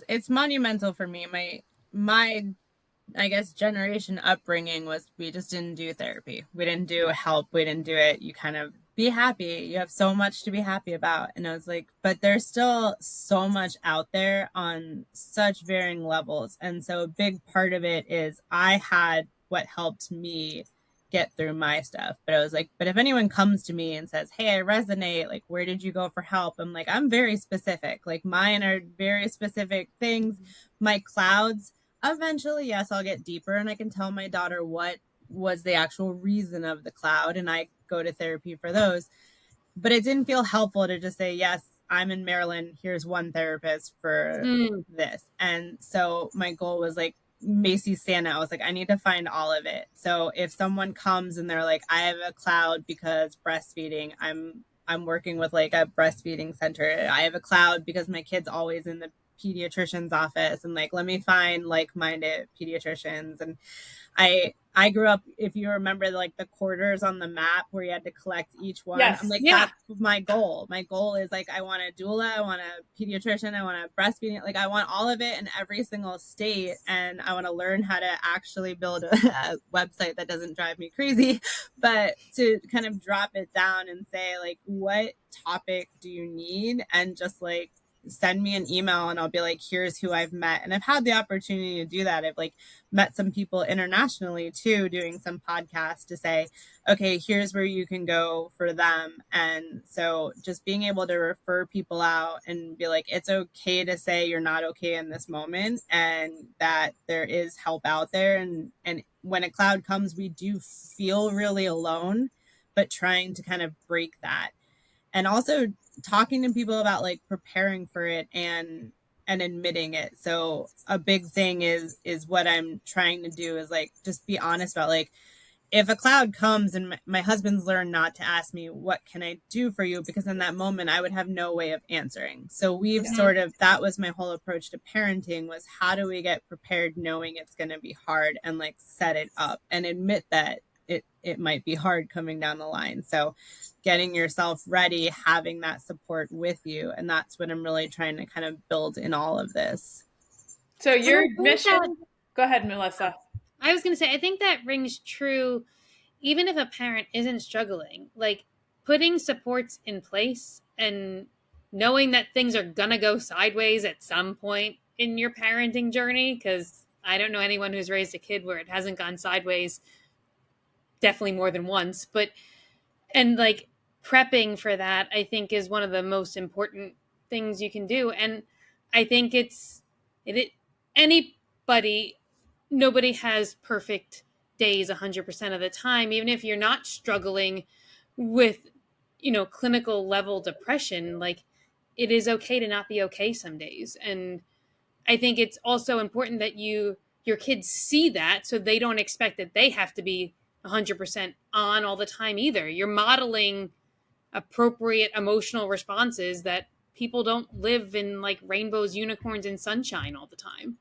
it's monumental for me. My I guess generation upbringing was we just didn't do therapy. We didn't do help. We didn't do it. You kind of be happy. You have so much to be happy about. And I was like, but there's still so much out there on such varying levels. And so a big part of it is I had what helped me get through my stuff. But I was like, but if anyone comes to me and says, hey, I resonate, like, where did you go for help? I'm like, I'm very specific. Like, mine are very specific things. My clouds, eventually, yes, I'll get deeper and I can tell my daughter what was the actual reason of the cloud, and I go to therapy for those. But it didn't feel helpful to just say, yes, I'm in Maryland, here's one therapist for this. And so my goal was like Macy's Santa. I was like, I need to find all of it. So if someone comes and they're like, I have a cloud because breastfeeding, I'm working with like a breastfeeding center. I have a cloud because my kid's always in the pediatrician's office, and like, let me find like-minded pediatricians. And I grew up, if you remember, like the quarters on the map where you had to collect each one. Yes. I'm like, Yeah. that's my goal. My goal is like, I want a doula, I want a pediatrician, I want a breastfeeding, like I want all of it in every single state. And I want to learn how to actually build a website that doesn't drive me crazy, but to kind of drop it down and say like, what topic do you need? And just like, send me an email and I'll be like, here's who I've met. And I've had the opportunity to do that. I've like met some people internationally too, doing some podcasts to say, okay, here's where you can go for them. And so just being able to refer people out and be like, it's okay to say you're not okay in this moment, and that there is help out there. And when a cloud comes, we do feel really alone, but trying to kind of break that. And also talking to people about like preparing for it and admitting it. So a big thing is what I'm trying to do is like just be honest about like, if a cloud comes, and my husband's learned not to ask me what can I do for you, because in that moment I would have no way of answering. So we've sort of, that was my whole approach to parenting, was how do we get prepared knowing it's going to be hard, and like set it up and admit that it might be hard coming down the line. So getting yourself ready, having that support with you. And that's what I'm really trying to kind of build in all of this. So your mission, that, go ahead, Melissa. I was going to say, I think that rings true even if a parent isn't struggling, like putting supports in place and knowing that things are going to go sideways at some point in your parenting journey. Cause I don't know anyone who's raised a kid where it hasn't gone sideways, definitely more than once, but, and like prepping for that, I think is one of the most important things you can do. And I think anybody, nobody has perfect days 100% of the time, even if you're not struggling with, clinical level depression. Like, it is okay to not be okay some days. And I think it's also important that your kids see that, so they don't expect that they have to be 100% on all the time either. You're modeling appropriate emotional responses, that people don't live in like rainbows, unicorns, and sunshine all the time.